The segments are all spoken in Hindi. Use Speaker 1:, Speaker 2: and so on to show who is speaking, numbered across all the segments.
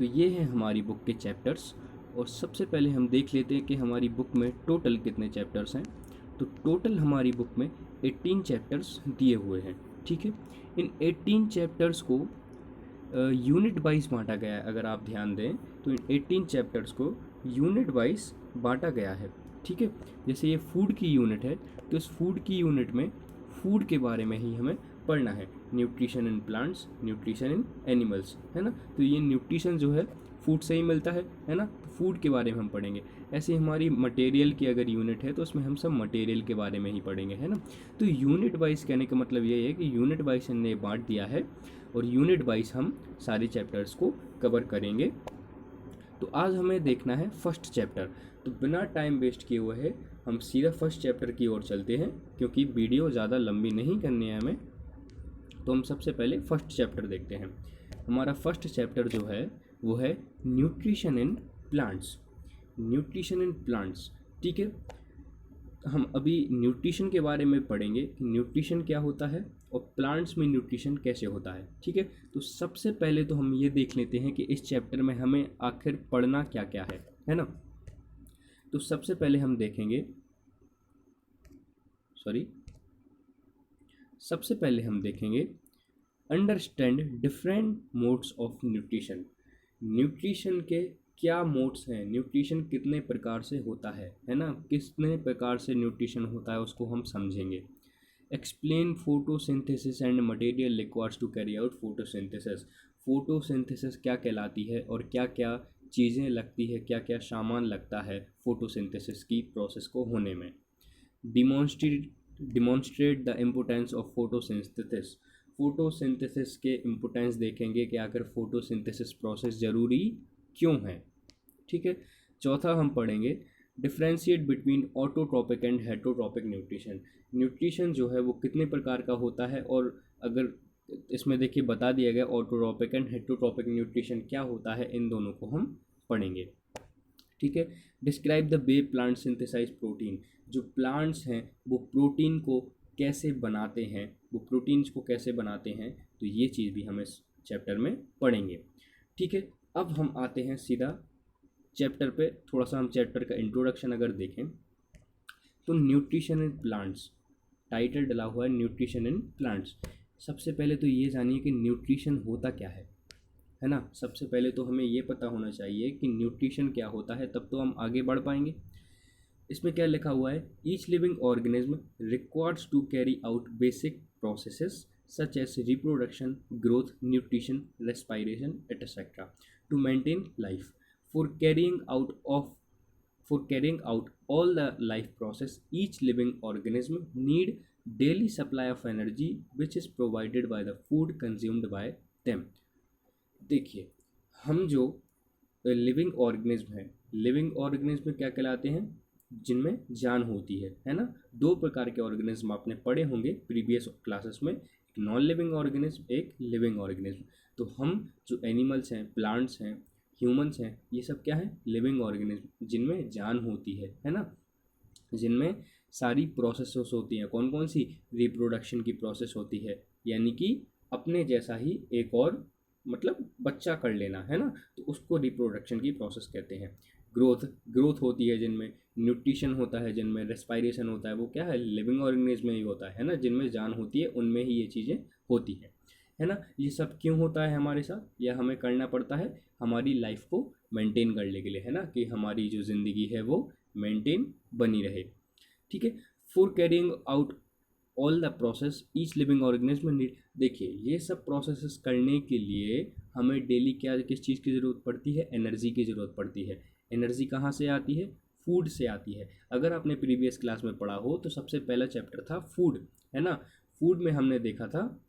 Speaker 1: तो ये हैं हमारी बुक के चैप्टर्स। और सबसे पहले हम देख लेते हैं कि हमारी बुक में टोटल कितने चैप्टर्स हैं। तो टोटल हमारी बुक में 18 चैप्टर्स दिए हुए हैं। ठीक है, इन 18 चैप्टर्स को यूनिट वाइज बांटा गया है। अगर आप ध्यान दें तो इन 18 चैप्टर्स को यूनिट वाइज बांटा गया है। ठीक है, जैसे ये फूड की यूनिट है तो इस फूड की यूनिट में फूड के बारे में ही हमें पढ़ना है। Nutrition in plants, nutrition in animals, है ना। तो ये न्यूट्रिशन जो है फूड से ही मिलता है ना। तो फूड के बारे में हम पढ़ेंगे। ऐसे हमारी मटेरियल की अगर यूनिट है तो उसमें हम सब मटेरियल के बारे में ही पढ़ेंगे, है ना। तो यूनिट वाइज कहने का मतलब ये है कि यूनिट वाइज हमने बांट दिया है और यूनिट वाइज हम सारे चैप्टर्स को कवर करेंगे। तो आज हमें देखना है फर्स्ट चैप्टर। तो बिना टाइम वेस्ट किए हुए है हम सीधा फर्स्ट चैप्टर की ओर चलते हैं, क्योंकि वीडियो ज़्यादा लंबी नहीं करनी है हमें। तो हम सबसे पहले फर्स्ट चैप्टर देखते हैं। हमारा फर्स्ट चैप्टर जो है वो है nutrition in plants. Nutrition in plants, ठीक है। हम अभी न्यूट्रिशन के बारे में पढ़ेंगे कि न्यूट्रिशन क्या होता है और प्लांट्स में न्यूट्रिशन कैसे होता है। ठीक है, तो सबसे पहले तो हम ये देख लेते हैं कि इस चैप्टर में हमें आखिर पढ़ना क्या क्या है ना। तो सबसे पहले हम देखेंगे, सबसे पहले हम देखेंगे understand different modes of nutrition. Nutrition के क्या मोड्स हैं, न्यूट्रिशन कितने प्रकार से होता है ना। कितने प्रकार से न्यूट्रिशन होता है उसको हम समझेंगे। Explain photosynthesis and material requires to carry out photosynthesis. Photosynthesis क्या कहलाती है और क्या क्या चीज़ें लगती है, क्या क्या सामान लगता है फोटोसिंथेसिस की प्रोसेस को होने में। Demonstrate the importance of photosynthesis. Photosynthesis के इम्पोर्टेंस देखेंगे कि आखिर फोटोसिंथेसिस प्रोसेस ज़रूरी क्यों है। ठीक है, चौथा हम पढ़ेंगे differentiate between autotrophic and heterotrophic nutrition. Nutrition जो है वो कितने प्रकार का होता है, और अगर इसमें देखिए बता दिया गया ऑटोट्रॉपिक एंड हेटरोट्रॉपिक न्यूट्रिशन क्या होता है, इन दोनों को हम पढ़ेंगे। ठीक है, describe the way plant synthesize protein. जो प्लांट्स हैं वो प्रोटीन को कैसे बनाते हैं, वो प्रोटीन्स को कैसे बनाते हैं, तो ये चीज़ भी हम इस चैप्टर में पढ़ेंगे। ठीक है, अब हम आते हैं सीधा चैप्टर पे। थोड़ा सा हम चैप्टर का इंट्रोडक्शन अगर देखें तो न्यूट्रिशन इन प्लांट्स, टाइटल डला हुआ है न्यूट्रिशन इन प्लांट्स। सबसे पहले तो ये जानिए कि न्यूट्रिशन होता क्या है ना। सबसे पहले तो हमें ये पता होना चाहिए कि न्यूट्रिशन क्या होता है, तब तो हम आगे बढ़ पाएंगे। इसमें क्या लिखा हुआ है, each living organism requires to carry out basic processes such as reproduction, growth, nutrition, respiration, etc. to maintain life. For carrying out all the life process, each living organism need daily supply of energy which is provided by the food consumed by them. देखिए, हम जो लिविंग ऑर्गेनिज्म है, लिविंग ऑर्गेनिज्म क्या कहलाते हैं, जिनमें जान होती है ना। दो प्रकार के ऑर्गेनिज्म आपने पढ़े होंगे प्रीवियस क्लासेस में, एक नॉन लिविंग ऑर्गेनिज्म, एक लिविंग ऑर्गेनिज्म। तो हम जो एनिमल्स हैं, प्लांट्स हैं, ह्यूमंस हैं, ये सब क्या है, लिविंग ऑर्गेनिज्म जिनमें जान होती है ना। जिनमें सारी प्रोसेसेस होती हैं। कौन कौन सी, रिप्रोडक्शन की प्रोसेस होती है, यानी कि अपने जैसा ही एक और मतलब बच्चा कर लेना, है ना। तो उसको रिप्रोडक्शन की प्रोसेस कहते हैं। ग्रोथ होती है जिनमें, न्यूट्रिशन होता है जिनमें, रेस्पायरेशन होता है, वो क्या है, लिविंग ऑर्गेनिज्म में ही होता है ना। जिनमें जान होती है उनमें ही ये चीज़ें होती है ना। ये सब क्यों होता है हमारे साथ, या हमें करना पड़ता है हमारी लाइफ को मेंटेन करने के लिए, है ना, कि हमारी जो ज़िंदगी है वो मेंटेन बनी रहे। ठीक है, for carrying out all the process each living organism need. देखिए, ये सब प्रोसेसेस करने के लिए हमें डेली क्या किस चीज़ की ज़रूरत पड़ती है, एनर्जी की ज़रूरत पड़ती है। एनर्जी कहाँ से आती है, फूड से आती है। अगर आपने प्रीवियस क्लास में पढ़ा हो तो सबसे पहला चैप्टर था फूड, है ना। फूड में हमने देखा था,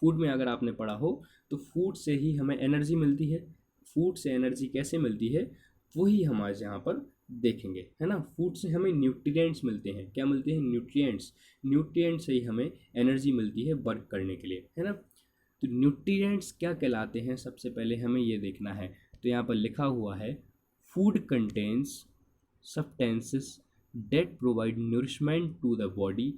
Speaker 1: फूड में अगर आपने पढ़ा हो तो फूड से ही हमें एनर्जी मिलती है। फूड से एनर्जी कैसे मिलती है वही हमारे यहाँ पर देखेंगे, है ना। फूड से हमें न्यूट्रिएंट्स मिलते हैं। क्या मिलते हैं, न्यूट्रिएंट्स। न्यूट्रिएंट्स से ही हमें एनर्जी मिलती है वर्क करने के लिए, है ना। तो न्यूट्रिएंट्स क्या कहलाते हैं, सबसे पहले हमें ये देखना है। तो यहाँ पर लिखा हुआ है, food contains substances that provide nourishment to the body,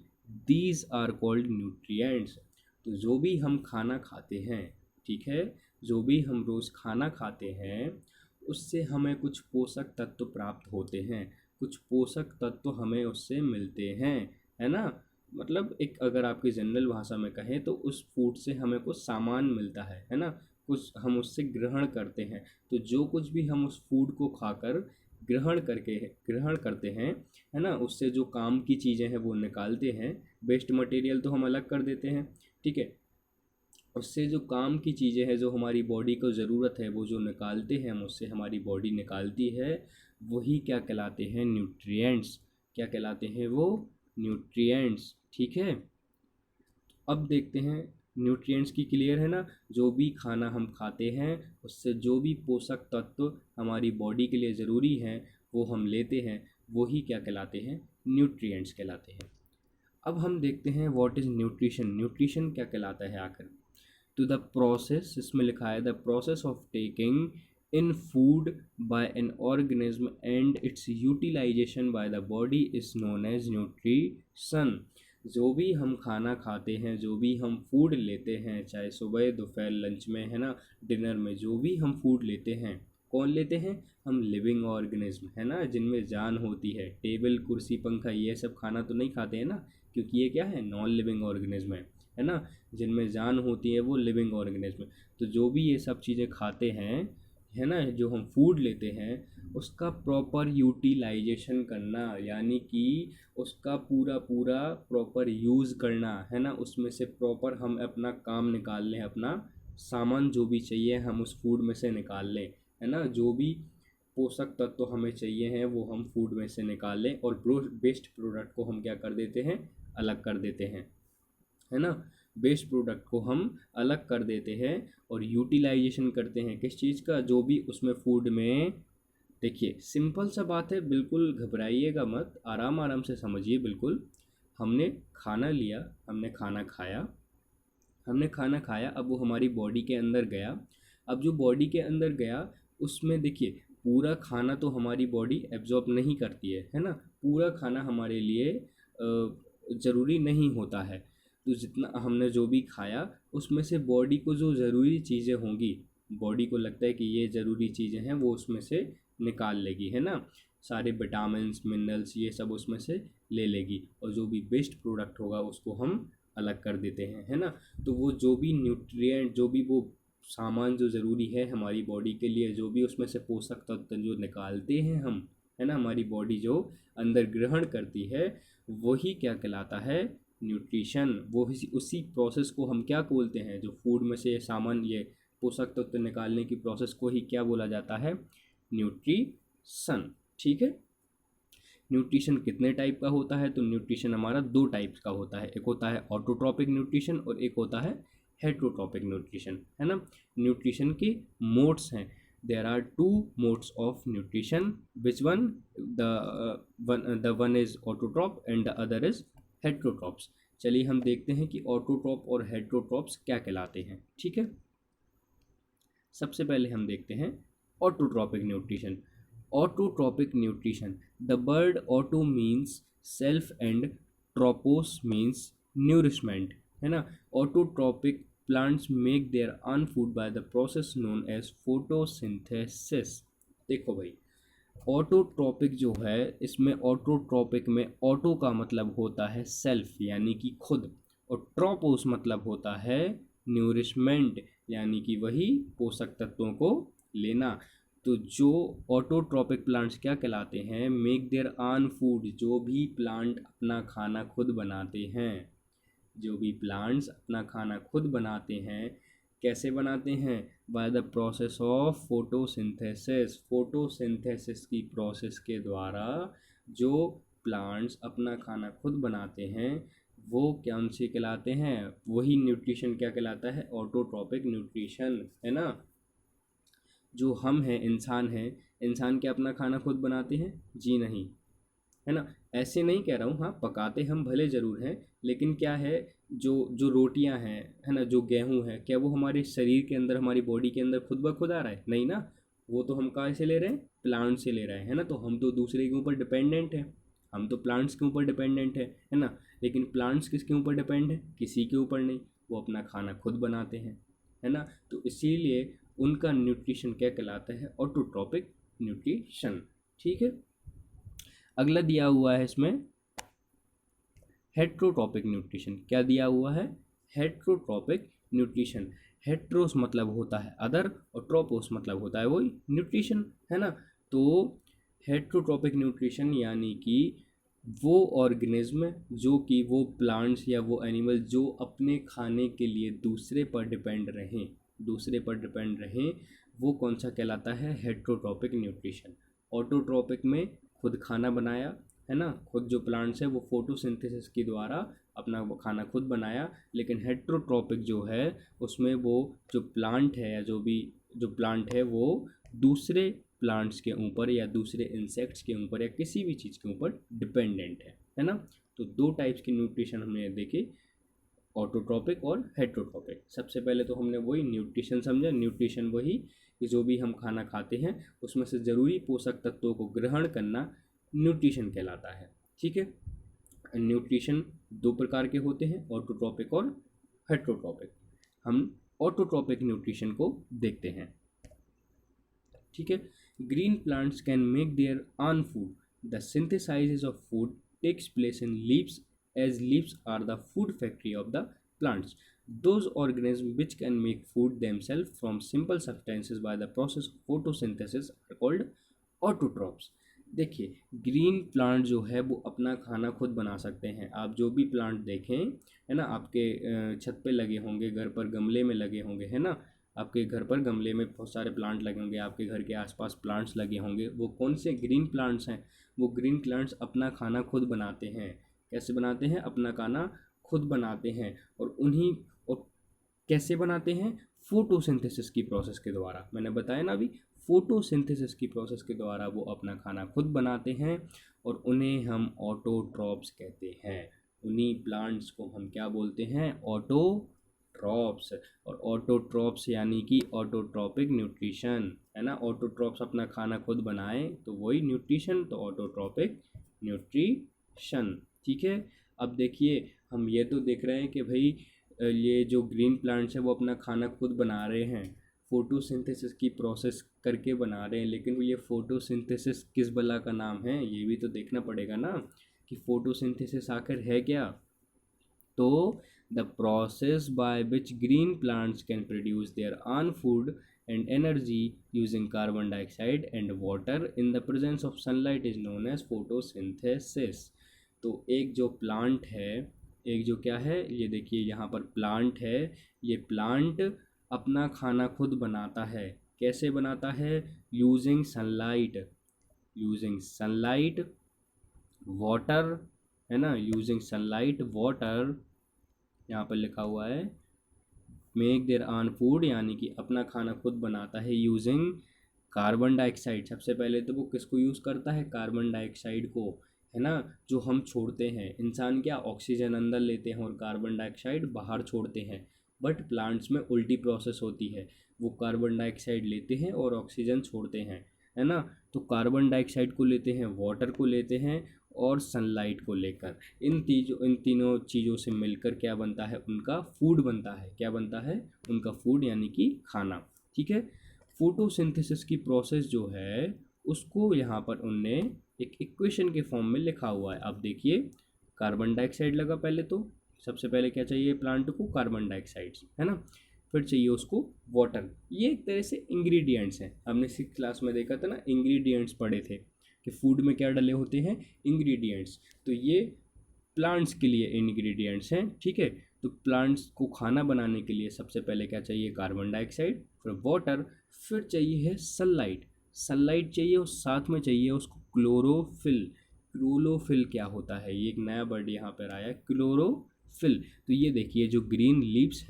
Speaker 1: these are called nutrients. तो जो भी हम खाना खाते हैं, ठीक है, जो भी हम रोज़ खाना खाते हैं उससे हमें कुछ पोषक तत्व प्राप्त होते हैं, कुछ पोषक तत्व हमें उससे मिलते हैं, है ना। मतलब एक अगर आपकी जनरल भाषा में कहें तो उस फूड से हमें कुछ सामान मिलता है ना, कुछ हम उससे ग्रहण करते हैं। तो जो कुछ भी हम उस फूड को खाकर ग्रहण करते हैं, है ना, उससे जो काम की चीज़ें हैं वो निकालते हैं। वेस्ट मटेरियल तो हम अलग कर देते हैं, ठीक है। उससे जो काम की चीज़ें हैं, जो हमारी बॉडी को ज़रूरत है, वो जो निकालते हैं हम, उससे हमारी बॉडी निकालती है, वही क्या कहलाते हैं, न्यूट्रिएंट्स। क्या कहलाते हैं वो, न्यूट्रिएंट्स, ठीक है। अब देखते हैं न्यूट्रिएंट्स की, क्लियर है ना। जो भी खाना हम खाते हैं उससे जो भी पोषक तत्व हमारी बॉडी के लिए ज़रूरी हैं वो हम लेते हैं, वही क्या कहलाते हैं, न्यूट्रिएंट्स कहलाते हैं। अब हम देखते हैं व्हाट इज़ न्यूट्रिशन। न्यूट्रिशन क्या कहलाता है आखिर। तो द प्रोसेस, इसमें लिखा है the process of taking in food by an organism and its utilization by the body is known as nutrition. जो भी हम खाना खाते हैं, जो भी हम फूड लेते हैं, चाहे सुबह दोपहर लंच में, है ना, डिनर में, जो भी हम फूड लेते हैं, कौन लेते हैं, हम लिविंग ऑर्गेनिज्म, है ना, जिनमें जान होती है। टेबल कुर्सी पंखा ये सब खाना तो नहीं खाते हैं ना, क्योंकि ये क्या है, नॉन लिविंग ऑर्गेनिज्म है ना। जिनमें जान होती है वो लिविंग ऑर्गेनिज्म। तो जो भी ये सब चीज़ें खाते हैं, है ना, जो हम फूड लेते हैं, उसका प्रॉपर यूटिलाइजेशन करना, यानी कि उसका पूरा पूरा प्रॉपर यूज़ करना, है ना, उसमें से प्रॉपर हम अपना काम निकाल लें, अपना सामान जो भी चाहिए हम उस फूड में से निकाल लें, है ना। जो भी पोषक तत्व हमें चाहिए हैं वो हम फूड में से निकाल लें, और बेस्ट प्रोडक्ट को हम क्या कर देते हैं, अलग कर देते हैं, है ना। वेस्ट प्रोडक्ट को हम अलग कर देते हैं और यूटिलाइजेशन करते हैं किस चीज़ का, जो भी उसमें फूड में। देखिए सिंपल सा बात है, बिल्कुल घबराइएगा मत, आराम आराम से समझिए बिल्कुल। हमने खाना लिया, हमने खाना खाया, अब वो हमारी बॉडी के अंदर गया। अब जो बॉडी के अंदर गया उसमें देखिए, पूरा खाना तो हमारी बॉडी एब्जॉर्ब नहीं करती है ना। पूरा खाना हमारे लिए ज़रूरी नहीं होता है। तो जितना हमने जो भी खाया उसमें से बॉडी को जो ज़रूरी चीज़ें होंगी, बॉडी को लगता है कि ये ज़रूरी चीज़ें हैं, वो उसमें से निकाल लेगी, है ना। सारे विटामिन्स मिनरल्स ये सब उसमें से ले लेगी, और जो भी वेस्ट प्रोडक्ट होगा उसको हम अलग कर देते हैं, है ना। तो वो जो भी न्यूट्रिएंट, जो भी वो सामान जो ज़रूरी है हमारी बॉडी के लिए, जो भी उसमें से पोषक तत्व जो निकालते हैं हम, है ना, हमारी बॉडी जो अंदर ग्रहण करती है, वही क्या कहलाता है, न्यूट्रिशन। वो उसी प्रोसेस को हम क्या बोलते हैं, जो फूड में से सामान ये पोषक तत्व निकालने की प्रोसेस को ही क्या बोला जाता है, न्यूट्रिशन, ठीक है। न्यूट्रिशन कितने टाइप का होता है, तो न्यूट्रिशन हमारा दो टाइप्स का होता है, एक होता है ऑटोट्रॉपिक न्यूट्रिशन और एक होता है हेट्रोट्रॉपिक न्यूट्रिशन, है ना। न्यूट्रिशन के मोड्स हैं, there are two modes of nutrition, which one, the one is autotroph and the other is heterotrophs. चलिए हम देखते हैं कि ऑटोट्रॉप और हेट्रोट्रॉप्स क्या कहलाते हैं, ठीक है। सबसे पहले हम देखते हैं autotrophic nutrition. Autotrophic nutrition, the word auto means self and trophos means nourishment, है ना। Autotrophic plants make their own food by the process known as photosynthesis. देखो भाई, ऑटोट्रॉपिक जो है, इसमें ऑटोट्रॉपिक में ऑटो का मतलब होता है सेल्फ यानी कि खुद, और ट्रोपोस मतलब होता है न्यूरिशमेंट यानी कि वही पोषक तत्वों को लेना। तो जो ऑटोट्रॉपिक प्लांट्स क्या कहलाते हैं, मेक देयर ऑन फूड, जो भी प्लांट अपना खाना खुद बनाते हैं, जो भी प्लांट्स अपना खाना खुद बनाते हैं, कैसे बनाते हैं, bye the process of photosynthesis. Photosynthesis की प्रोसेस के द्वारा जो प्लांट्स अपना खाना खुद बनाते हैं वो क्या उनसे कहलाते हैं, वही न्यूट्रिशन क्या कहलाता है, ऑटोट्रॉपिक न्यूट्रिशन, है ना। जो हम हैं, इंसान हैं, इंसान क्या अपना खाना खुद बनाते हैं, जी नहीं, है ना। ऐसे नहीं कह रहा हूँ, हाँ पकाते हम भले ज़रूर हैं, लेकिन क्या है, जो जो रोटियां हैं, है ना, जो गेहूं है, क्या वो हमारे शरीर के अंदर, हमारी बॉडी के अंदर खुद ब खुद आ रहा है, नहीं ना। वो तो हम कहाँ से ले रहे हैं, प्लांट से ले रहे हैं, है ना। तो हम तो दूसरे के ऊपर डिपेंडेंट हैं, हम तो प्लांट्स के ऊपर डिपेंडेंट है ना। लेकिन प्लांट्स किसके ऊपर डिपेंड है, किसी के ऊपर नहीं, वो अपना खाना खुद बनाते हैं, है ना। तो इसीलिए उनका न्यूट्रिशन क्या कहलाता है, ऑटोट्रॉपिक न्यूट्रिशन। ठीक है, अगला दिया हुआ है इसमें हेट्रोट्रॉपिक न्यूट्रिशन। क्या दिया हुआ है, हेट्रोट्रॉपिक न्यूट्रिशन। हेट्रोस मतलब होता है अदर और ट्रोपोस मतलब होता है वही न्यूट्रिशन, है ना। तो हेट्रोट्रॉपिक न्यूट्रिशन यानी कि वो ऑर्गेनिज्म जो कि वो प्लांट्स या वो एनिमल जो अपने खाने के लिए दूसरे पर डिपेंड रहें, वो कौन सा कहलाता है, हेट्रोट्रॉपिक न्यूट्रिशन। ऑटोट्रॉपिक में खुद खाना बनाया, है ना, खुद जो प्लांट्स है वो फोटोसिंथेसिस के द्वारा अपना वो खाना खुद बनाया। लेकिन हेट्रोट्रॉपिक जो है उसमें वो जो प्लांट है या जो प्लांट है वो दूसरे प्लांट्स के ऊपर या दूसरे इंसेक्ट्स के ऊपर या किसी भी चीज़ के ऊपर डिपेंडेंट है ना। तो दो टाइप्स की न्यूट्रिशन हमने देखे, ऑटोट्रॉपिक और हेट्रोट्रॉपिक। सबसे पहले तो हमने वही न्यूट्रिशन समझा। न्यूट्रिशन वही कि जो भी हम खाना खाते हैं उसमें से ज़रूरी पोषक तत्वों को ग्रहण करना न्यूट्रिशन कहलाता है। ठीक है, न्यूट्रिशन दो प्रकार के होते हैं, ऑटोट्रॉपिक और हेट्रोट्रॉपिक। हम ऑटोट्रॉपिक न्यूट्रिशन को देखते हैं। ठीक है, green plants can make their own food. The synthesize of food takes place in leaves as leaves are the food factory of the plants. Those organisms which can make food themselves from simple substances by the process of photosynthesis are called autotrophs. देखिए, ग्रीन प्लांट जो है वो अपना खाना खुद बना सकते हैं। आप जो भी प्लांट देखें, है ना, आपके छत पे लगे होंगे, घर पर गमले में लगे होंगे, है ना, आपके घर पर गमले में बहुत सारे प्लांट लगे होंगे, आपके घर के आसपास प्लांट्स लगे होंगे, वो कौन से ग्रीन प्लांट्स हैं, वो ग्रीन प्लांट्स अपना खाना खुद बनाते हैं। कैसे बनाते हैं, अपना खाना खुद बनाते हैं। और कैसे बनाते हैं, फोटोसिंथेसिस की प्रोसेस के द्वारा। मैंने बताया ना अभी, फोटोसिंथेसिस की प्रोसेस के द्वारा वो अपना खाना खुद बनाते हैं और उन्हें हम ऑटोट्रॉप्स कहते हैं। उन्हीं प्लांट्स को हम क्या बोलते हैं, ऑटोट्रॉप्स। और ऑटोट्रॉप्स यानी कि ऑटोट्रॉपिक न्यूट्रिशन, है ना। ऑटोट्रॉप्स अपना खाना खुद बनाएं तो वही न्यूट्रिशन, तो ऑटोट्रॉपिक न्यूट्रिशन। ठीक है, अब देखिए हम ये तो देख रहे हैं कि भाई ये जो ग्रीन प्लांट्स हैं वो अपना खाना खुद बना रहे हैं, फोटोसिंथेसिस की प्रोसेस करके बना रहे हैं। लेकिन ये फोटोसिंथेसिस किस बला का नाम है, ये भी तो देखना पड़ेगा ना कि फोटोसिंथेसिस आखिर है क्या। तो the process by which green plants can produce their own food and energy using carbon dioxide and water in the presence of sunlight is known as photosynthesis. तो एक जो प्लांट है, एक जो क्या है, ये देखिए यहाँ पर प्लांट है, ये प्लांट अपना खाना खुद बनाता है। कैसे बनाता है, यूजिंग सनलाइट वाटर, है ना, यूजिंग सनलाइट वाटर, यहाँ पर लिखा हुआ है मेक देयर ऑन फूड, यानी कि अपना खाना खुद बनाता है यूजिंग कार्बन डाइऑक्साइड। सबसे पहले तो वो किसको यूज़ करता है, कार्बन डाइऑक्साइड को, है ना, जो हम छोड़ते हैं। इंसान क्या ऑक्सीजन अंदर लेते हैं और कार्बन डाइऑक्साइड बाहर छोड़ते हैं, बट प्लांट्स में उल्टी प्रोसेस होती है, वो कार्बन डाइऑक्साइड लेते हैं और ऑक्सीजन छोड़ते हैं, है ना। तो कार्बन डाइऑक्साइड को लेते हैं, वाटर को लेते हैं और सनलाइट को लेकर, इन तीनों चीज़ों से मिलकर क्या बनता है, उनका फूड बनता है। क्या बनता है, उनका फूड यानी कि खाना। ठीक है, फोटोसिंथेसिस की प्रोसेस जो है उसको यहाँ पर उनने एक इक्वेशन के फॉर्म में लिखा हुआ है। अब देखिए, कार्बन डाइऑक्साइड लगा पहले, तो सबसे पहले क्या चाहिए प्लांट को, कार्बन डाइऑक्साइड, है ना, फिर चाहिए उसको वाटर। ये एक तरह से इंग्रेडिएंट्स हैं। हमने 6th क्लास में देखा था ना, इंग्रेडिएंट्स पढ़े थे कि फूड में क्या डले होते हैं, इंग्रेडिएंट्स। तो ये प्लांट्स के लिए इंग्रेडिएंट्स हैं। ठीक है, तो प्लांट्स को खाना बनाने के लिए सबसे पहले क्या चाहिए, कार्बन डाइऑक्साइड, फिर वाटर, फिर चाहिए है सनलाइट चाहिए और साथ में चाहिए उसको क्लोरोफिल क्या होता है, ये एक नया वर्ड यहाँ पर आया, क्लोरोफिल। तो ये देखिए जो ग्रीन लीव्स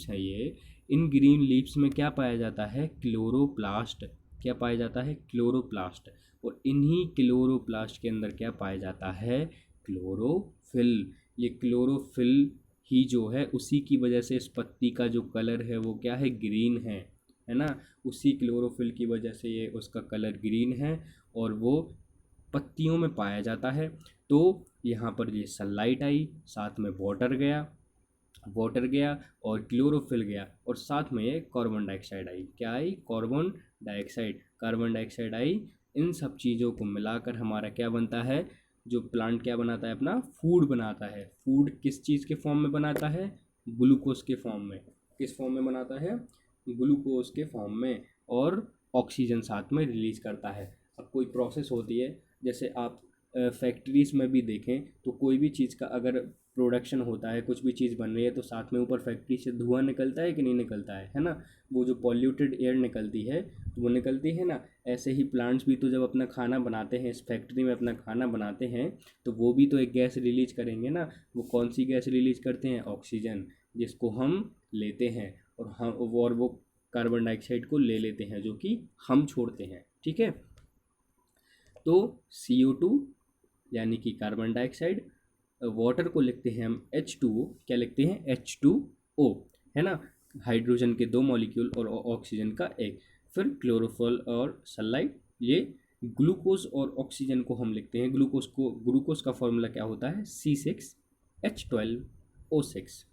Speaker 1: हैं ये, इन ग्रीन लीव्स में क्या पाया जाता है, क्लोरोप्लास्ट। क्या पाया जाता है, क्लोरोप्लास्ट। और इन्हीं क्लोरोप्लास्ट के अंदर क्या पाया जाता है, क्लोरोफिल। ये क्लोरोफिल ही जो है उसी की वजह से इस पत्ती का जो कलर है वो क्या है, ग्रीन है ना। उसी क्लोरोफिल की वजह से ये उसका कलर ग्रीन है और वो पत्तियों में पाया जाता है। तो यहाँ पर ये सनलाइट आई, साथ में वाटर गया, वाटर गया और क्लोरोफिल गया और साथ में ये कार्बन डाइऑक्साइड आई। क्या आई? Carbon dioxide. कार्बन डाइऑक्साइड आई। इन सब चीज़ों को मिलाकर हमारा क्या बनता है? जो प्लांट क्या बनाता है? अपना फूड बनाता है। फूड किस चीज़ के फॉर्म में बनाता है? ग्लूकोज के फॉर्म में। किस फॉर्म में बनाता है? ग्लूकोज के फॉर्म में। और ऑक्सीजन साथ में रिलीज करता है। अब कोई प्रोसेस होती है, जैसे आप फैक्ट्रीज में भी देखें तो कोई भी चीज़ का अगर प्रोडक्शन होता है, कुछ भी चीज़ बन रही है, तो साथ में ऊपर फैक्ट्री से धुआं निकलता है कि नहीं निकलता है ना? वो जो पॉल्यूटेड एयर निकलती है तो वो निकलती है ना। ऐसे ही प्लांट्स भी तो जब अपना खाना बनाते हैं, इस फैक्ट्री में अपना खाना बनाते हैं, तो वो भी तो एक गैस रिलीज करेंगे ना। वो कौन सी गैस रिलीज करते हैं? ऑक्सीजन, जिसको हम लेते हैं। और वो कार्बन डाइऑक्साइड को ले लेते हैं, जो कि हम छोड़ते हैं। ठीक है। तो CO2 यानी कि कार्बन डाइऑक्साइड, वाटर को लिखते हैं हम H2O। क्या लिखते हैं? H2O, है ना। हाइड्रोजन के 2 मॉलिक्यूल और ऑक्सीजन का एक। फिर क्लोरोफिल और सनलाइट। ये ग्लूकोज और ऑक्सीजन को हम लिखते हैं। ग्लूकोज का फॉर्मूला क्या होता है? C6H12O6।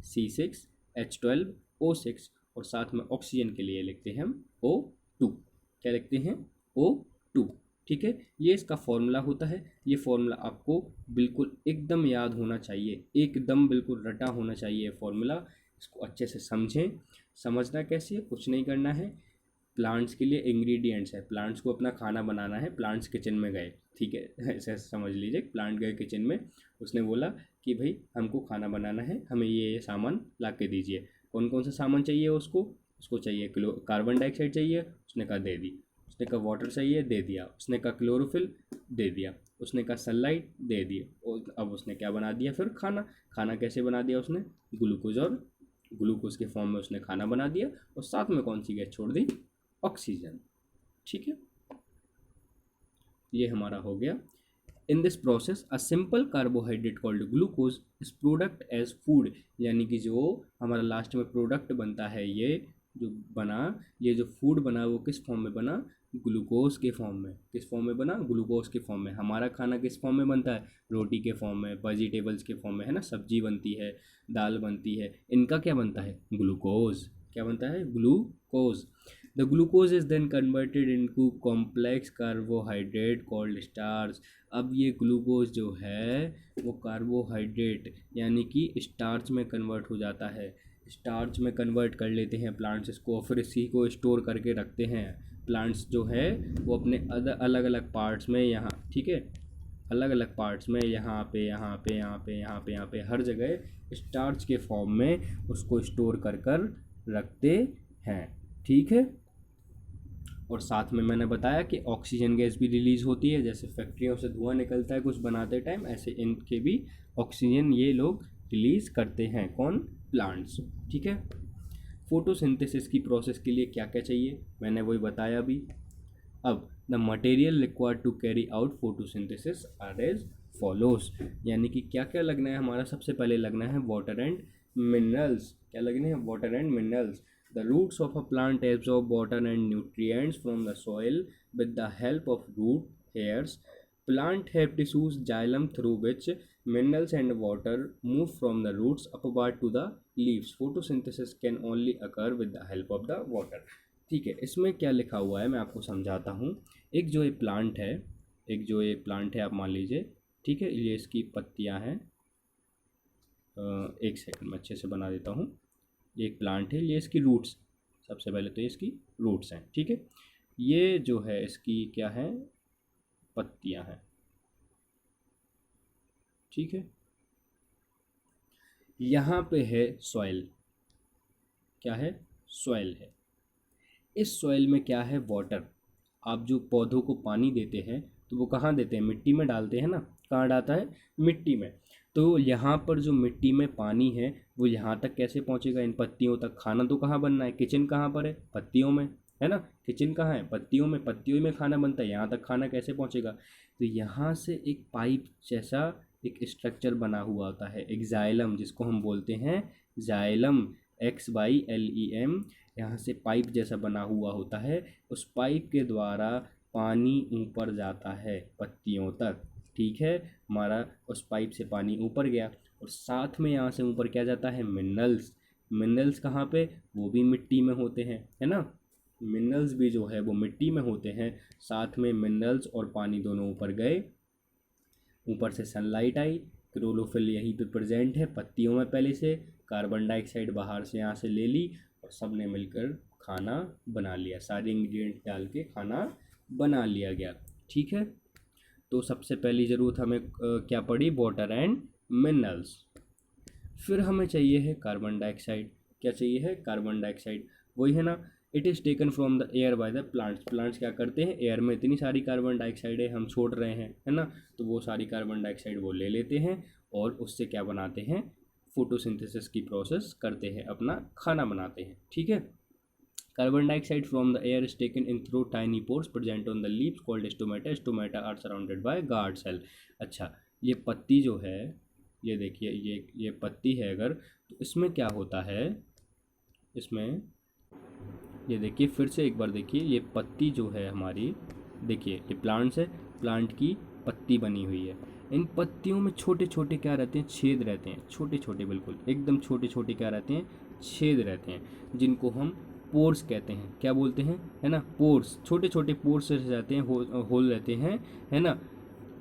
Speaker 1: C6H12O6। और साथ में ऑक्सीजन के लिए लिखते हैं हम O2। क्या लिखते हैं? O2। ठीक है। ये इसका फॉर्मूला होता है। ये फॉर्मूला आपको बिल्कुल एकदम याद होना चाहिए, एकदम बिल्कुल रटा होना चाहिए फॉर्मूला। इसको अच्छे से समझें। समझना कैसे है? कुछ नहीं करना है। प्लांट्स के लिए इंग्रेडिएंट्स है। प्लांट्स को अपना खाना बनाना है। प्लांट्स किचन में गए, ठीक है, ऐसे समझ लीजिए। प्लांट गए किचन में, उसने बोला कि भाई हमको खाना बनाना है, हमें ये सामान ला के दीजिए। कौन कौन सा सामान चाहिए उसको? उसको चाहिए कार्बन डाइऑक्साइड चाहिए, उसने कहा दे दी। उसने कहा वाटर चाहिए, दे दिया। उसने कहा क्लोरोफिल, दे दिया। उसने कहा सनलाइट, दे दिए। और अब उसने क्या बना दिया? फिर खाना। खाना कैसे बना दिया उसने? ग्लूकोज के फॉर्म में उसने खाना बना दिया। और साथ में कौन सी गैस छोड़ दी? ऑक्सीजन। ठीक है। ये हमारा हो गया। In this process a simple carbohydrate called glucose is product as food. यानी कि जो हमारा लास्ट में प्रोडक्ट बनता है, जो बना ये जो फूड बना, वो किस फॉर्म में बना? ग्लूकोज के फॉर्म में। किस फॉर्म में बना? ग्लूकोज के फॉर्म में। हमारा खाना किस फॉर्म में बनता है? रोटी के फॉर्म में, वेजिटेबल्स के फॉर्म में, है ना। सब्जी बनती है, दाल बनती है। इनका क्या बनता है? ग्लूकोज। क्या बनता है? Glucose. The glucose is then converted into complex carbohydrate called starch। अब ये ग्लूकोज जो है वो कार्बोहाइड्रेट यानी कि स्टार्च में कन्वर्ट हो जाता है। स्टार्च में कन्वर्ट कर लेते हैं प्लांट्स इसको, और फिर इसी को स्टोर करके रखते हैं। प्लांट्स जो है वो अपने अलग अलग पार्ट्स में, यहाँ, ठीक है, अलग अलग पार्ट्स में, यहाँ पे, यहाँ पे, यहाँ पे, यहाँ पे, यहाँ पे, हर जगह स्टार्च के फॉर्म में उसको स्टोर कर रखते हैं। ठीक है। और साथ में मैंने बताया कि ऑक्सीजन गैस भी रिलीज होती है। जैसे फैक्ट्रियों से धुआं निकलता है कुछ बनाते टाइम, ऐसे इनके भी ऑक्सीजन ये लोग रिलीज करते हैं। कौन? प्लांट्स। ठीक है। फोटोसिंथेसिस की प्रोसेस के लिए क्या क्या चाहिए, मैंने वही बताया अभी। अब the material required to carry out photosynthesis are as follows. यानी कि क्या क्या लगना है हमारा? सबसे पहले लगना है वाटर एंड मिनरल्स। क्या लगने हैं? Water and minerals. The roots of a plant absorb water and nutrients from the soil with the help of root hairs. Plant have tissues xylem through which minerals and water move from the roots upward to the leaves. Photosynthesis can only occur with the help of the water. ठीक है। इसमें क्या लिखा हुआ है मैं आपको समझाता हूँ। एक जो ये प्लांट है, आप मान लीजिए, ठीक है, ये इसकी पत्तियाँ हैं। एक सेकंड मैं अच्छे से बना देता हूँ। ये एक प्लांट है, ये इसकी रूट्स, सबसे पहले तो ये इसकी रूट्स हैं। ठीक है। ये जो है इसकी क्या है? पत्तियां हैं। ठीक है। यहाँ पे है सॉइल। क्या है? सॉइल है। इस सॉइल में क्या है? वाटर। आप जो पौधों को पानी देते हैं तो वो कहाँ देते हैं? मिट्टी में डालते हैं ना। कहाँ डालता है? मिट्टी में। तो यहाँ पर जो मिट्टी में पानी है वो यहाँ तक कैसे पहुँचेगा? इन पत्तियों तक। खाना तो कहाँ बनना है? किचन कहाँ पर है? पत्तियों में, है ना। किचन कहाँ है? पत्तियों में। पत्तियों में खाना बनता है, यहाँ तक खाना कैसे पहुँचेगा? तो यहाँ से एक पाइप जैसा एक स्ट्रक्चर बना हुआ होता है, एक जाइलम, जिसको हम बोलते हैं जाइलम, XYLEM। यहाँ से पाइप जैसा बना हुआ होता है। उस पाइप के द्वारा पानी ऊपर जाता है पत्तियों तक। ठीक है। हमारा उस पाइप से पानी ऊपर गया। और साथ में यहाँ से ऊपर क्या जाता है, मिनरल्स। मिनरल्स कहाँ पे, वो भी मिट्टी में होते हैं, है ना। मिनरल्स भी जो है वो मिट्टी में होते हैं। साथ में मिनरल्स और पानी दोनों ऊपर गए, ऊपर से सनलाइट आई, क्लोरोफिल यहीं पे प्रेजेंट है पत्तियों में पहले से, कार्बन डाइऑक्साइड बाहर से यहाँ से ले ली और सब ने मिलकर खाना बना लिया, सारे इंग्रेडिएंट डाल के खाना बना लिया गया। ठीक है, तो सबसे पहली ज़रूरत हमें क्या पड़ी, वाटर एंड मिनरल्स। फिर हमें चाहिए है कार्बन डाइऑक्साइड। क्या चाहिए है, कार्बन डाइऑक्साइड, वही है ना। It is taken from the air by the plants. Plants क्या करते हैं, एयर में इतनी सारी कार्बन डाइऑक्साइड है हम छोड़ रहे हैं, है ना, तो वो सारी कार्बन डाइऑक्साइड वो ले लेते हैं और उससे क्या बनाते हैं, फोटोसिंथेसिस की प्रोसेस करते हैं, अपना खाना बनाते हैं। ठीक है, carbon dioxide from the air is taken in through tiny pores present on the leaves called stomata. Stomata are surrounded by guard cell. अच्छा, ये पत्ती जो है, ये देखिए, ये पत्ती है अगर, तो इसमें क्या होता है, इसमें ये देखिए, फिर से एक बार देखिए, ये पत्ती जो है हमारी, देखिए ये प्लांट्स है, प्लांट की पत्ती बनी हुई है। इन पत्तियों में छोटे छोटे क्या रहते हैं, छेद रहते हैं, छोटे छोटे, बिल्कुल एकदम छोटे छोटे क्या रहते हैं, छेद रहते हैं, जिनको हम पोर्स कहते हैं। क्या बोलते हैं, है ना, पोर्स, छोटे छोटे पोर्स रह जाते हैं, होल रहते हैं, है ना।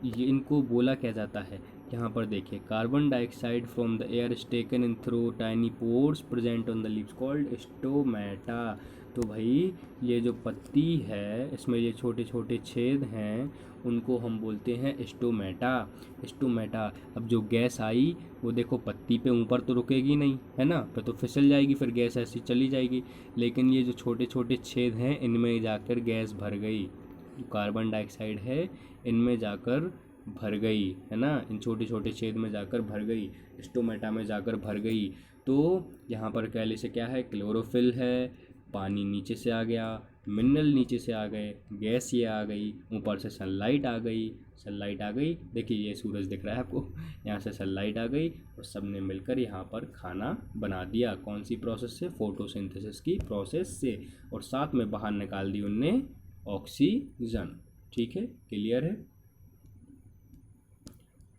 Speaker 1: ये इनको बोला क्या जाता है, यहाँ पर देखिए, carbon dioxide from the air is taken in through tiny pores present on the leaves called stomata. तो भाई ये जो पत्ती है, इसमें ये छोटे छोटे छेद हैं, उनको हम बोलते हैं स्टोमेटा। स्टोमेटा। अब जो गैस आई वो देखो पत्ती पे ऊपर तो रुकेगी नहीं, है ना, पे तो फिसल जाएगी, फिर गैस ऐसी चली जाएगी। लेकिन ये जो छोटे छोटे छेद हैं, इनमें जाकर गैस भर गई, जो कार्बन डाइऑक्साइड है इनमें जाकर भर गई, है ना, इन छोटे छोटे छेद में जाकर भर गई, स्टोमेटा में जाकर भर गई। तो यहाँ पर पहले से क्या है, क्लोरोफिल है, पानी नीचे से आ गया, मिनरल नीचे से आ गए, गैस ये आ गई, ऊपर से सनलाइट आ गई। सनलाइट आ गई, देखिए ये सूरज दिख रहा है आपको, यहाँ से सनलाइट आ गई और सब ने मिलकर यहाँ पर खाना बना दिया। कौन सी प्रोसेस से, फोटोसिंथेसिस की प्रोसेस से, और साथ में बाहर निकाल दी उनने ऑक्सीजन। ठीक है, क्लियर है।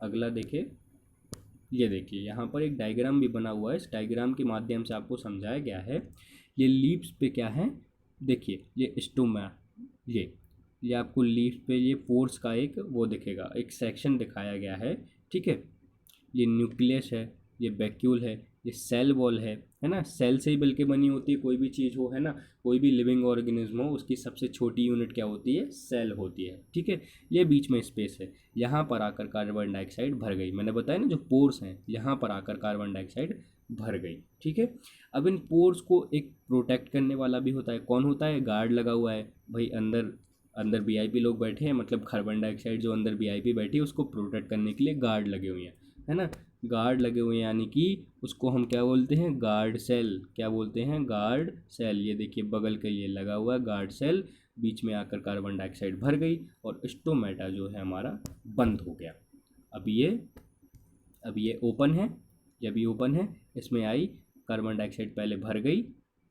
Speaker 1: अगला देखिए, ये देखिए यहाँ पर एक डायग्राम भी बना हुआ है, इस डायग्राम के माध्यम से आपको समझाया गया है। ये लीव्स पे क्या है, देखिए ये स्टोमा, ये आपको लीफ पे ये पोर्स का एक वो दिखेगा, एक सेक्शन दिखाया गया है। ठीक है, ये न्यूक्लियस है, ये वैक्यूल है, ये सेल वॉल है ना, सेल से ही मिलके बनी होती है कोई भी चीज़ हो, है ना, कोई भी लिविंग ऑर्गेनिज्म हो, उसकी सबसे छोटी यूनिट क्या होती है, सेल होती है। ठीक है, ये बीच में स्पेस है, यहाँ पर आकर कार्बन डाइऑक्साइड भर गई, मैंने बताया ना जो पोर्स हैं, यहाँ पर आकर कार्बन डाइऑक्साइड भर गई। ठीक है, अब इन पोर्स को एक प्रोटेक्ट करने वाला भी होता है, कौन होता है, गार्ड लगा हुआ है भाई, अंदर अंदर वीआईपी लोग बैठे हैं, मतलब कार्बन डाइऑक्साइड जो अंदर वीआईपी बैठी है उसको प्रोटेक्ट करने के लिए गार्ड लगे हुए हैं, है ना, गार्ड लगे हुए हैं, यानी कि उसको हम क्या बोलते हैं, गार्ड सेल। क्या बोलते हैं, गार्ड सेल। ये देखिए बगल के लिए लगा हुआ है गार्ड सेल, बीच में आकर कार्बन डाइऑक्साइड भर गई और स्टोमेटा जो है हमारा बंद हो गया। अब ये ओपन है, जब ये ओपन है, इसमें आई कार्बन डाइऑक्साइड पहले भर गई,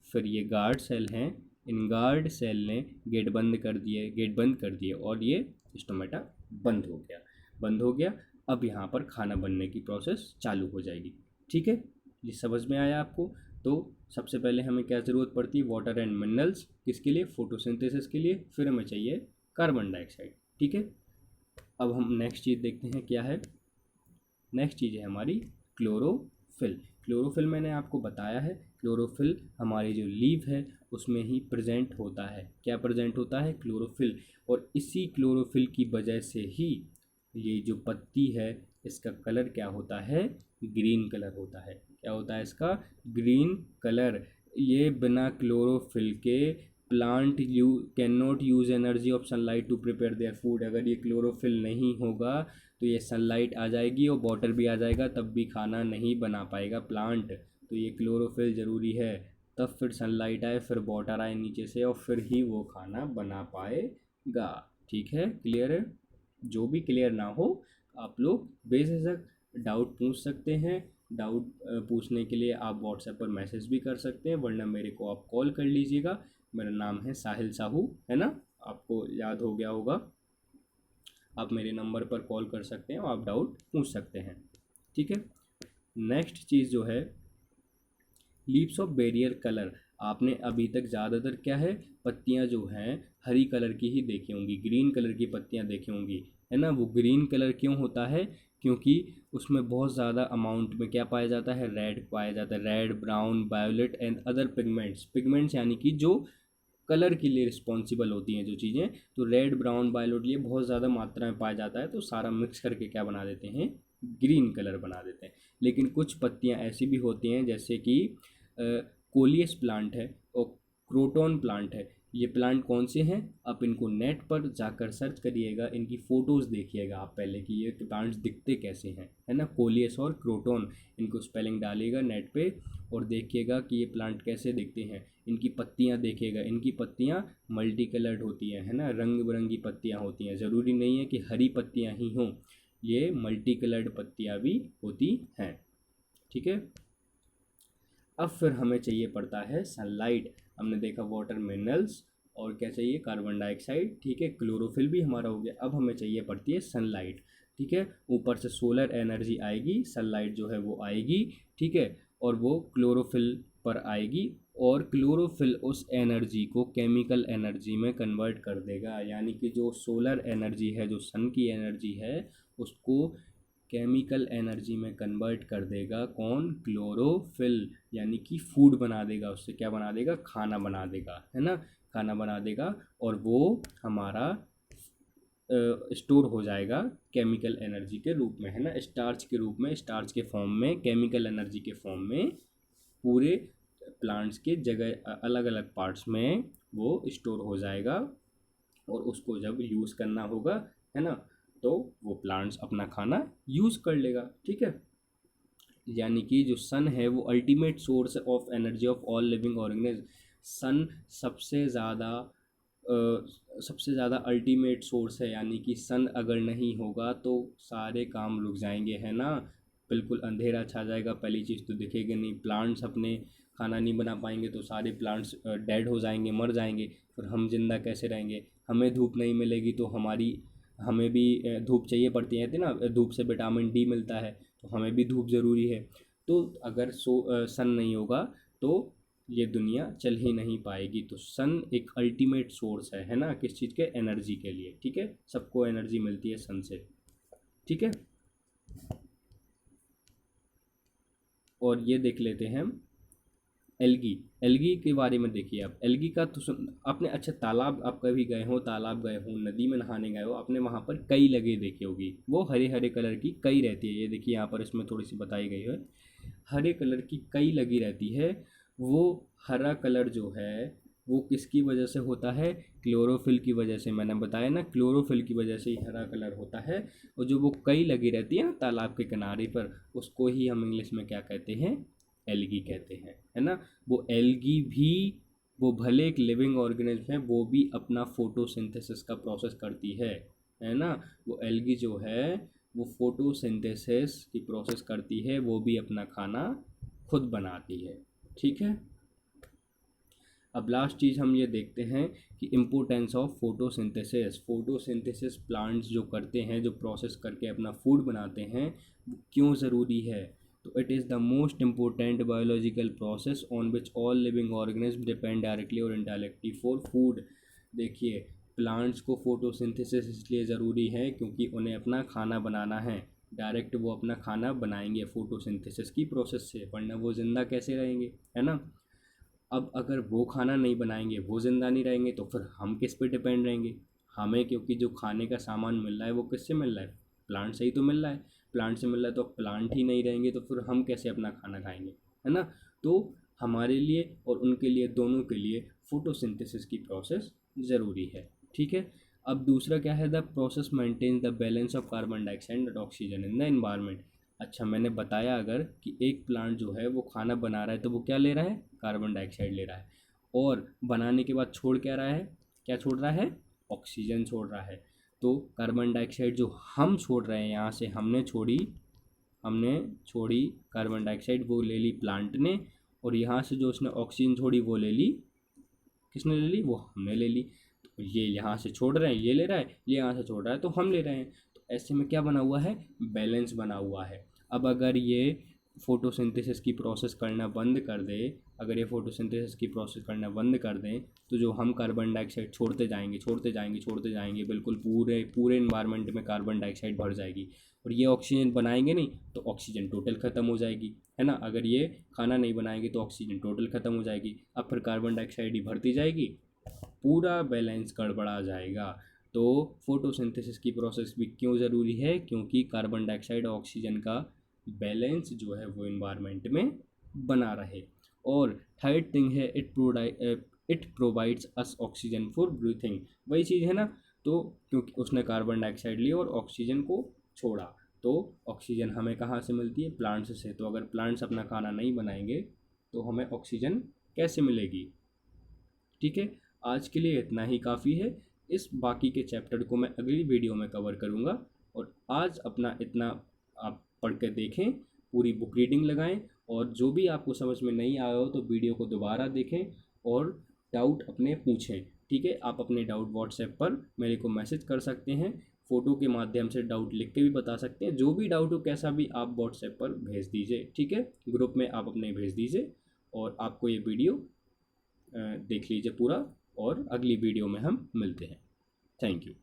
Speaker 1: फिर ये गार्ड सेल हैं, इन गार्ड सेल ने गेट बंद कर दिए और ये स्टोमेटा बंद हो गया, बंद हो गया। अब यहाँ पर खाना बनने की प्रोसेस चालू हो जाएगी। ठीक है, ये समझ में आया आपको। तो सबसे पहले हमें क्या ज़रूरत पड़ती है, वाटर एंड मिनरल्स, किसके लिए, फोटोसिंथेसिस के लिए। फिर हमें चाहिए कार्बन डाइऑक्साइड। ठीक है, अब हम नेक्स्ट चीज़ देखते हैं क्या है। नेक्स्ट चीज़ है हमारी क्लोरोफिल। क्लोरोफिल मैंने आपको बताया है, क्लोरोफिल हमारी जो लीव है उसमें ही प्रेजेंट होता है। क्या प्रेजेंट होता है, क्लोरोफिल। और इसी क्लोरोफिल की वजह से ही ये जो पत्ती है इसका कलर क्या होता है, ग्रीन कलर होता है। क्या होता है इसका, ग्रीन कलर। ये बिना क्लोरोफिल के plant you can not use energy of sunlight to prepare their food. अगर ये क्लोरोफिल नहीं होगा तो ये सनलाइट आ जाएगी और वाटर भी आ जाएगा, तब भी खाना नहीं बना पाएगा प्लांट। तो ये क्लोरोफिल ज़रूरी है, तब फिर सनलाइट आए, फिर वाटर आए नीचे से, और फिर ही वो खाना बना पाएगा। ठीक है, क्लियर है। जो भी क्लियर ना हो आप लोग बेझिझक डाउट पूछ सकते हैं। डाउट पूछने के लिए आप व्हाट्सएप पर मैसेज भी कर सकते हैं, वरना मेरे को आप कॉल कर लीजिएगा। मेरा नाम है साहिल साहू, है ना, आपको याद हो गया होगा। आप मेरे नंबर पर कॉल कर सकते हैं और आप डाउट पूछ सकते हैं। ठीक है, नेक्स्ट चीज़ जो है लीव्स ऑफ बैरियर कलर। आपने अभी तक ज़्यादातर क्या है, पत्तियां जो हैं हरी कलर की ही देखी होंगी, ग्रीन कलर की पत्तियां देखी होंगी, है ना। वो ग्रीन कलर क्यों होता है, क्योंकि उसमें बहुत ज़्यादा अमाउंट में क्या पाया जाता है, रेड पाया जाता है। Red, brown, violet and other pigments, pigments यानी कि जो कलर के लिए रिस्पॉन्सिबल होती हैं जो चीज़ें, तो रेड, ब्राउन, वायोलेट ये बहुत ज़्यादा मात्रा में पाया जाता है, तो सारा मिक्स करके क्या बना देते हैं, ग्रीन कलर बना देते हैं। लेकिन कुछ पत्तियां ऐसी भी होती हैं जैसे कि कोलियस प्लांट है और क्रोटोन प्लांट है। ये प्लांट कौन से हैं, आप इनको नेट पर जाकर सर्च करिएगा, इनकी फ़ोटोज़ देखिएगा आप पहले कि ये प्लांट्स दिखते कैसे हैं, है ना। कोलियस और क्रोटोन, इनको स्पेलिंग डालिएगा नेट पे और देखिएगा कि ये प्लांट कैसे दिखते हैं। इनकी पत्तियां देखिएगा, इनकी पत्तियां मल्टी कलर्ड होती हैं, है ना, रंग बिरंगी पत्तियां होती हैं। ज़रूरी नहीं है कि हरी पत्तियां ही हों, ये मल्टी कलर्ड पत्तियां भी होती हैं, ठीक है। अब फिर हमें चाहिए पड़ता है सनलाइट। हमने देखा वाटर मिनरल्स और क्या चाहिए, कार्बन डाइऑक्साइड, ठीक है, क्लोरोफिल भी हमारा हो गया। अब हमें चाहिए पड़ती है सनलाइट, ठीक है। ऊपर से सोलर एनर्जी आएगी, सनलाइट जो है वो आएगी, ठीक है, और वो क्लोरोफिल पर आएगी और क्लोरोफिल उस एनर्जी को केमिकल एनर्जी में कन्वर्ट कर देगा। यानी कि जो सोलर एनर्जी है, जो सन की एनर्जी है, उसको केमिकल एनर्जी में कन्वर्ट कर देगा कौन, क्लोरोफिल। यानी कि फूड बना देगा, उससे क्या बना देगा, खाना बना देगा, है ना, खाना बना देगा और वो हमारा स्टोर हो जाएगा केमिकल एनर्जी के रूप में, है ना, स्टार्च के रूप में, स्टार्च के फॉर्म में, केमिकल एनर्जी के फॉर्म में पूरे प्लांट्स के जगह अलग अलग पार्ट्स में वो स्टोर हो जाएगा। और उसको जब यूज़ करना होगा, है ना, तो वो प्लांट्स अपना खाना यूज़ कर लेगा, ठीक है। यानी कि जो सन है वो ultimate source of energy of all living organism. Sun सबसे ज़्यादा अल्टीमेट सोर्स है, यानी कि सन अगर नहीं होगा तो सारे काम रुक जाएंगे, है ना। बिल्कुल अंधेरा छा जाएगा, पहली चीज़ तो दिखेगी नहीं, प्लांट्स अपने खाना नहीं बना पाएंगे, तो सारे प्लांट्स डेड हो जाएंगे, मर जाएंगे। फिर हम जिंदा कैसे रहेंगे, हमें धूप नहीं मिलेगी तो हमें भी धूप चाहिए पड़ती है ना, धूप से विटामिन डी मिलता है, तो हमें भी धूप ज़रूरी है। तो अगर सन नहीं होगा तो ये दुनिया चल ही नहीं पाएगी। तो सन एक अल्टीमेट सोर्स है ना, किस चीज़ के, एनर्जी के लिए, ठीक है। सबको एनर्जी मिलती है सन से, ठीक है। और ये देख लेते हैं हम एल्गी। एल्गी के बारे में देखिए आप, एल्गी का तो आपने, अच्छा तालाब आप कभी गए हो, तालाब गए हो, नदी में नहाने गए हो, आपने वहाँ पर कई लगे देखी होगी, वो हरे हरे कलर की कई रहती है। ये देखिए यहाँ पर इसमें थोड़ी सी बताई गई है, हरे कलर की कई लगी रहती है। वो हरा कलर जो है वो किसकी वजह से होता है, क्लोरोफिल की वजह से। मैंने बताया ना, क्लोरोफिल की वजह से ही हरा कलर होता है। और जो वो कई लगी रहती है ना तालाब के किनारे पर, उसको ही हम इंग्लिश में क्या कहते हैं, एल्गी कहते हैं, है ना। वो एल्गी भी, वो भले एक लिविंग ऑर्गेनिज्म है, वो भी अपना फोटोसिंथेसिस का प्रोसेस करती है ना। वो एल्गी जो है वो फोटोसिंथेसिस की प्रोसेस करती है, वो भी अपना खाना खुद बनाती है, ठीक है। अब लास्ट चीज़ हम ये देखते हैं कि importance of photosynthesis. Photosynthesis plants जो करते हैं, जो प्रोसेस करके अपना फूड बनाते हैं, वो क्यों ज़रूरी है। तो it is the most important biological process on which all living organism depend directly और इनडायरेक्टली फॉर फूड। देखिए, प्लांट्स को फोटोसिंथेसिस इसलिए ज़रूरी है क्योंकि उन्हें अपना खाना बनाना है। डायरेक्ट वो अपना खाना बनाएंगे फोटोसिंथेसिस की प्रोसेस से, वरना वो ज़िंदा कैसे रहेंगे, है ना। अब अगर वो खाना नहीं बनाएंगे, वो ज़िंदा नहीं रहेंगे, तो फिर हम किस पे डिपेंड रहेंगे, हमें, क्योंकि जो खाने का सामान मिल रहा है वो किससे मिल रहा है, प्लांट से ही तो मिल रहा है। प्लांट से मिल रहा है तो प्लांट ही नहीं रहेंगे तो फिर हम कैसे अपना खाना खाएंगे, है ना। तो हमारे लिए और उनके लिए, दोनों के लिए फोटोसिंथेसिस की प्रोसेस ज़रूरी है, ठीक है। अब दूसरा क्या है, the process maintain the balance of carbon dioxide and oxygen in the environment. अच्छा, मैंने बताया अगर कि एक प्लांट जो है वो खाना बना रहा है तो वो क्या ले रहा है, कार्बन डाइऑक्साइड ले रहा है, और बनाने के बाद छोड़ क्या रहा है, क्या छोड़ रहा है, ऑक्सीजन छोड़ रहा है। तो कार्बन डाइऑक्साइड जो हम छोड़ रहे हैं, यहाँ से हमने छोड़ी कार्बन डाइऑक्साइड, वो ले ली प्लांट ने, और यहाँ से जो उसने ऑक्सीजन छोड़ी वो ले ली, किसने ले ली, वो हमने ले ली। तो ये यहाँ से छोड़ रहे हैं, ये ले रहा है, ये यहाँ से छोड़ रहा है तो हम ले रहे हैं। तो ऐसे में क्या बना हुआ है, बैलेंस बना हुआ है। अब अगर ये फोटोसिंथेसिस की प्रोसेस करना बंद कर दे, अगर ये फोटोसिंथेसिस की प्रोसेस करना बंद कर दें तो जो हम कार्बन डाइऑक्साइड छोड़ते जाएंगे छोड़ते जाएंगे छोड़ते जाएंगे, बिल्कुल पूरे पूरे इन्वायरमेंट में कार्बन डाइऑक्साइड भर जाएगी। और ये ऑक्सीजन बनाएंगे नहीं तो ऑक्सीजन टोटल ख़त्म हो जाएगी, है ना। अगर ये खाना नहीं बनाएंगे तो ऑक्सीजन टोटल ख़त्म हो जाएगी। अब फिर कार्बन डाइऑक्साइड ही भरती जाएगी, पूरा बैलेंस गड़बड़ा जाएगा। तो फोटोसिंथेसिस की प्रोसेस भी क्यों ज़रूरी है, क्योंकि कार्बन डाइऑक्साइड और ऑक्सीजन का बैलेंस जो है वो इन्वायरमेंट में बना रहे। और थर्ड थिंग है it provides us oxygen for breathing, वही चीज़ है ना। तो क्योंकि उसने कार्बन डाइऑक्साइड लिया और ऑक्सीजन को छोड़ा, तो ऑक्सीजन हमें कहाँ से मिलती है, प्लांट्स से। तो अगर प्लांट्स अपना खाना नहीं बनाएंगे तो हमें ऑक्सीजन कैसे मिलेगी। ठीक है, आज के लिए इतना ही काफ़ी है। इस बाकी के चैप्टर को मैं अगली वीडियो में कवर करूँगा। और आज अपना इतना आप पढ़ के देखें, पूरी बुक रीडिंग लगाएं, और जो भी आपको समझ में नहीं आया हो तो वीडियो को दोबारा देखें और डाउट अपने पूछें। ठीक है, आप अपने डाउट व्हाट्सएप पर मेरे को मैसेज कर सकते हैं, फ़ोटो के माध्यम से डाउट लिख के भी बता सकते हैं। जो भी डाउट हो कैसा भी आप व्हाट्सएप पर भेज दीजिए। ठीक है, ग्रुप में आप अपने भेज दीजिए। और आपको ये वीडियो देख लीजिए पूरा, और अगली वीडियो में हम मिलते हैं। Thank you.